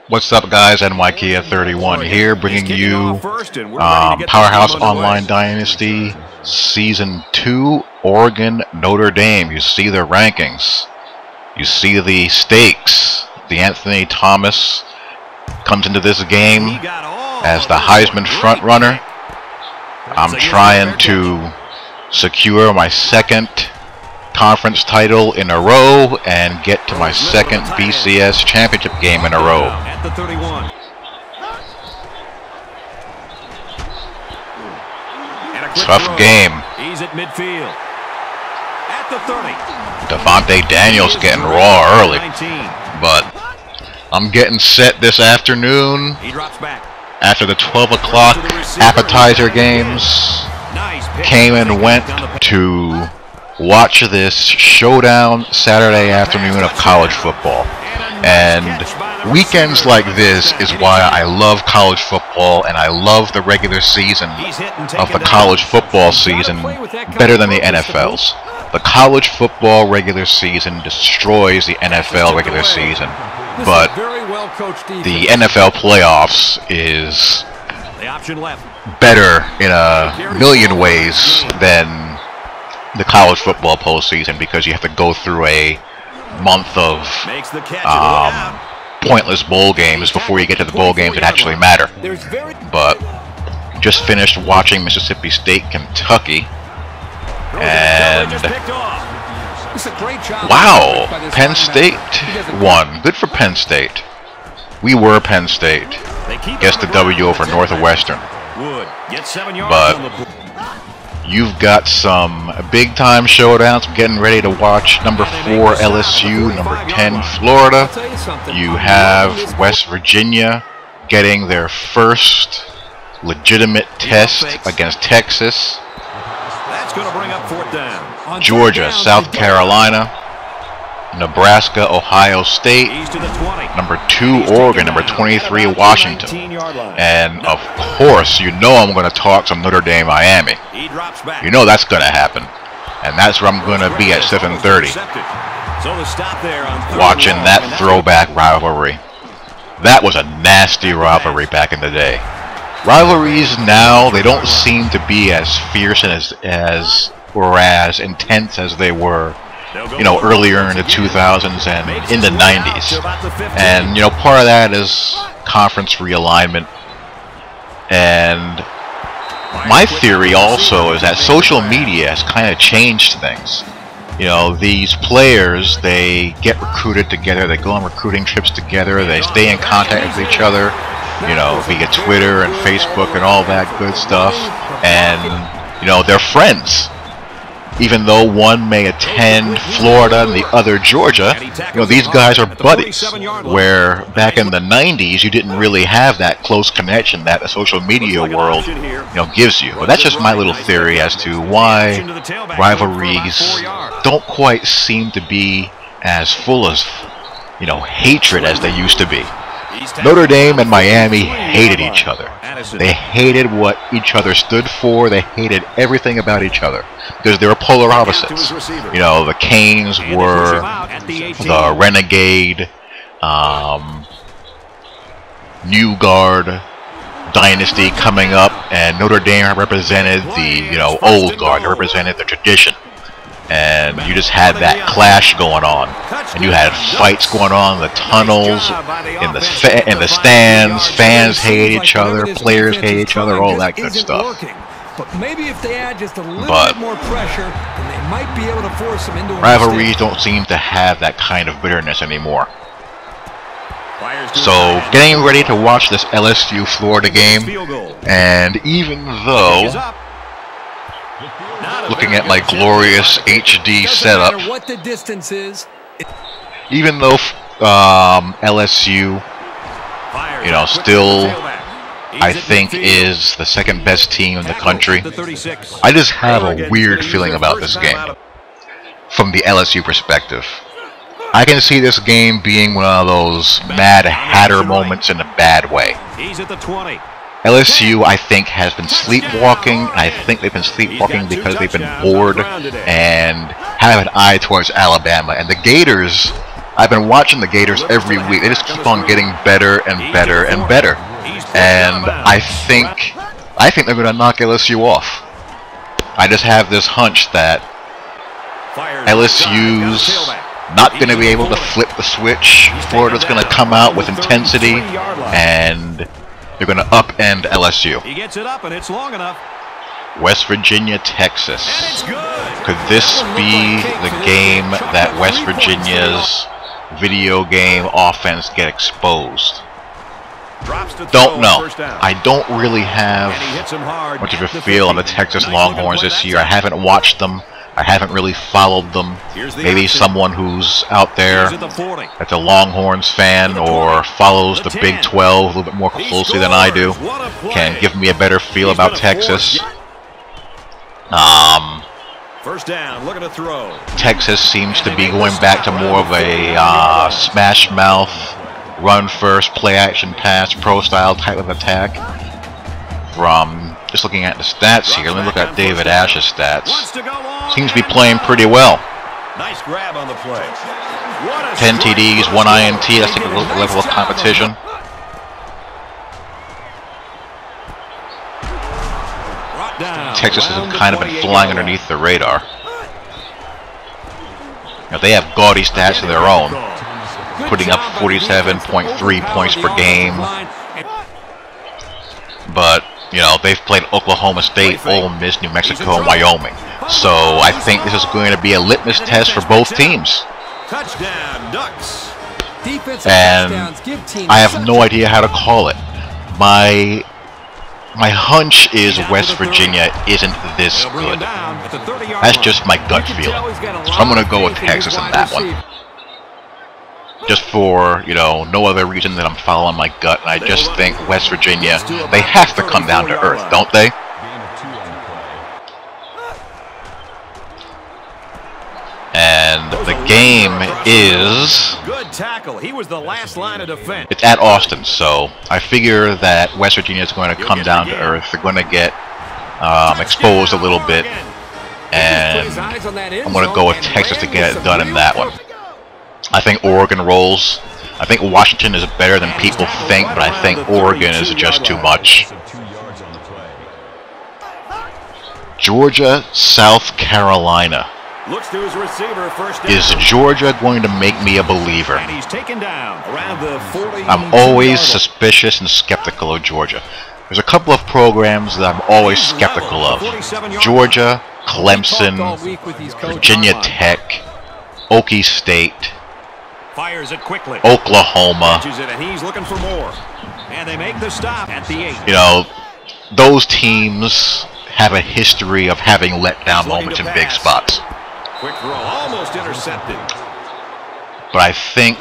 What's up, guys? Ncaa 31 here, bringing you PowerHouse Online Dynasty Season 2, Oregon, Notre Dame. You see the rankings. You see the stakes. The Anthony Thomas comes into this game as the Heisman frontrunner. I'm trying to secure my second conference title in a row and get to my second BCS championship game in a row. At the 31. Tough game. He's at midfield. At the 30. Devontae Daniels getting raw early, but I'm getting set this afternoon He drops back. after the 12 o'clock appetizer games. Came and went to watch this Showdown Saturday afternoon of college football. And weekends like this is why I love college football, and I love the regular season of the college football season better than the NFL's. The college football regular season destroys the NFL regular season, but the NFL playoffs is better in a million ways than the college football postseason, because you have to go through a month of pointless bowl games before you get to the bowl games that actually matter. But just finished watching Mississippi State, Kentucky, and wow, Penn State won. Good for Penn State. We were Penn State. Gets the W over Northwestern. But you've got some big-time showdowns. I'm getting ready to watch number 4 LSU, number 10 Florida. You have West Virginia getting their first legitimate test against Texas. That's going to bring up 4th down. Georgia, South Carolina, Nebraska, Ohio State, number 2 Oregon, number 23 Washington, and of course you know I'm going to talk some Notre Dame Miami. You know that's going to happen, and that's where I'm going to be at 7:30, watching that throwback rivalry. That was a nasty rivalry back in the day. Rivalries now, they don't seem to be as fierce and or as intense as they were, you know, earlier in the 2000s and in the 90s. And, you know, part of that is conference realignment. And my theory also is that social media has kind of changed things. You know, these players, they get recruited together, they go on recruiting trips together, they stay in contact with each other, you know, via Twitter and Facebook and all that good stuff. And, you know, they're friends. Even though one may attend Florida and the other Georgia, you know, these guys are buddies. Where back in the 90s, you didn't really have that close connection that the social media world, you know, gives you. But that's just my little theory as to why rivalries don't quite seem to be as full of, you know, hatred as they used to be. Notre Dame and Miami hated each other. They hated what each other stood for. They hated everything about each other because they were polar opposites. You know, the Canes were the renegade, New Guard dynasty coming up, and Notre Dame represented the, you know, old guard. They represented the tradition. And you just had that clash going on, and you had fights going on in the tunnels, in the stands. Fans hate each other, players hate each other, all that good stuff. But maybe if they add just a little bit more pressure, then they might be able to force them into a rivalries don't seem to have that kind of bitterness anymore. So, getting ready to watch this LSU Florida game, and even though looking at my glorious HD setup, what the distance is, even though LSU, you know, still I think is the second best team in the country, I just have a weird feeling about this game from the LSU perspective. I can see this game being one of those Mad Hatter moments in a bad way. LSU, I think, has been sleepwalking. I think they've been sleepwalking because they've been bored and have an eye towards Alabama. And the Gators, I've been watching the Gators every week. They just keep on getting better and better and better. And I think they're going to knock LSU off. I just have this hunch that LSU's not going to be able to flip the switch. Florida's going to come out with intensity, and they're going to upend LSU. He gets it up, and it's long enough. West Virginia, Texas. Could this be the game that West Virginia's video game offense get exposed? Don't know. I don't really have much of a feel on the Texas Longhorns this year. I haven't watched them. I haven't really followed them. Maybe someone who's out there that's a Longhorns fan or follows the Big 12 a little bit more closely than I do can give me a better feel about Texas. First down, looking to throw. Texas seems to be going back to more of a smash mouth, run first, play action pass, pro style type of attack. From just looking at the stats here, let me look at David Ash's stats. Seems to be playing pretty well. Nice grab on the play. 10 TDs, 1 INT, that's like a level of competition. Texas has kind of been flying underneath the radar. Now, they have gaudy stats of their own, putting up 47.3 points per game. But, you know, they've played Oklahoma State, Ole Miss, New Mexico, and Wyoming. So I think this is going to be a litmus test for both teams. Touchdown, Ducks. And I have no idea how to call it. My hunch is West Virginia isn't this good. That's just my gut feeling. So I'm going to go with Texas in that one. Just for, you know, no other reason than I'm following my gut. And I just think West Virginia, they have to come down to earth, don't they? And the game is... Good tackle. He was the last line of defense. It's at Austin, so I figure that West Virginia is going to come down to earth. They're going to get exposed a little bit, and I'm going to go with Texas to get it done in that one. I think Oregon rolls. I think Washington is better than people think, but I think Oregon is just too much. Georgia, South Carolina. Looks to his receiver, first down. Is Georgia going to make me a believer? And he's taken down around the 40. I'm always suspicious and skeptical of Georgia. There's a couple of programs that I'm always skeptical of. Georgia, Clemson, Virginia Tech, Okie State, Fires it quickly. Oklahoma. And he's looking for more. And they make the stop at the 8. You know, those teams have a history of having letdown moments in big spots. Quick throw, almost intercepted. But I think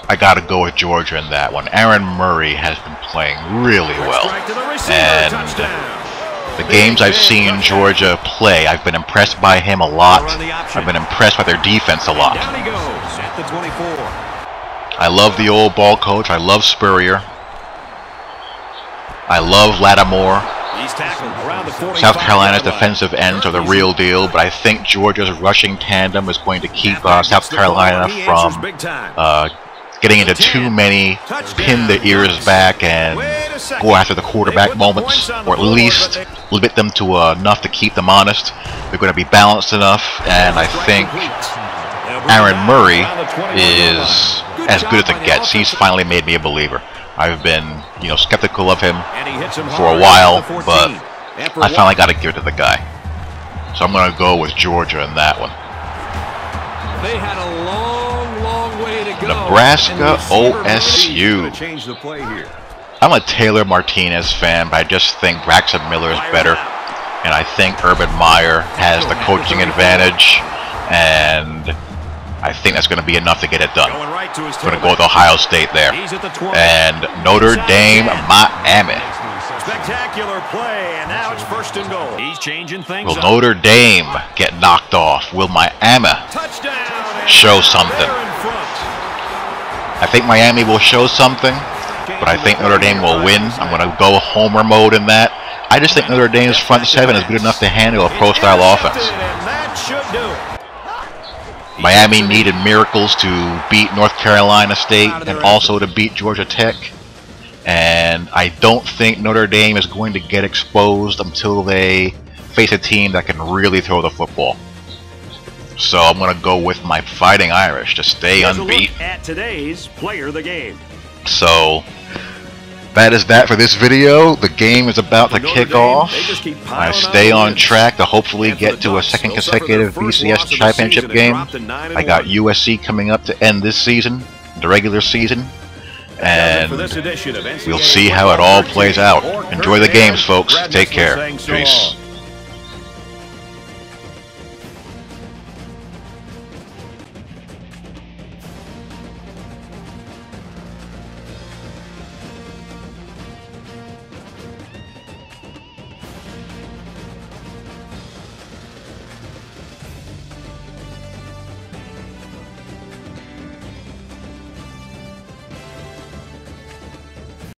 I got to go with Georgia in that one. Aaron Murray has been playing really well. And the games I've seen Georgia play, I've been impressed by him a lot. I've been impressed by their defense a lot. Down he goes at the 24. I love the old ball coach. I love Spurrier. I love Lattimore. He's tackled around the 45. South Carolina's defensive ends are the real deal, but I think Georgia's rushing tandem is going to keep South Carolina from getting into too many pin the ears back and go after the quarterback moments, or at least limit them to enough to keep them honest. They're going to be balanced enough, and I think Aaron Murray is as good as it gets. He's finally made me a believer. I've been, you know, skeptical of him for a while, but I finally got to give it to the guy. So I'm going to go with Georgia in that one. They had a long way to go. Nebraska OSU. I'm a Taylor Martinez fan, but I just think Braxton Miller is better. And I think Urban Meyer has the coaching advantage, and I think that's going to be enough to get it done. I'm going to go with Ohio State there. And Notre Dame, Miami. Spectacular play, and now it's first and goal. He's changing things. Will Notre Dame get knocked off? Will Miami show something? I think Miami will show something, but I think Notre Dame will win. I'm going to go homer mode in that. I just think Notre Dame's front seven is good enough to handle a pro-style offense. Miami needed miracles to beat North Carolina State and also to beat Georgia Tech. And I don't think Notre Dame is going to get exposed until they face a team that can really throw the football. So I'm going to go with my Fighting Irish to stay unbeaten. At today's Player of the Game. So that is that for this video. The game is about to kick off. I stay on track to hopefully get to a second consecutive BCS championship game. I got USC coming up to end this season, the regular season. And we'll see how it all plays out. Enjoy the games, folks. Take care. Peace.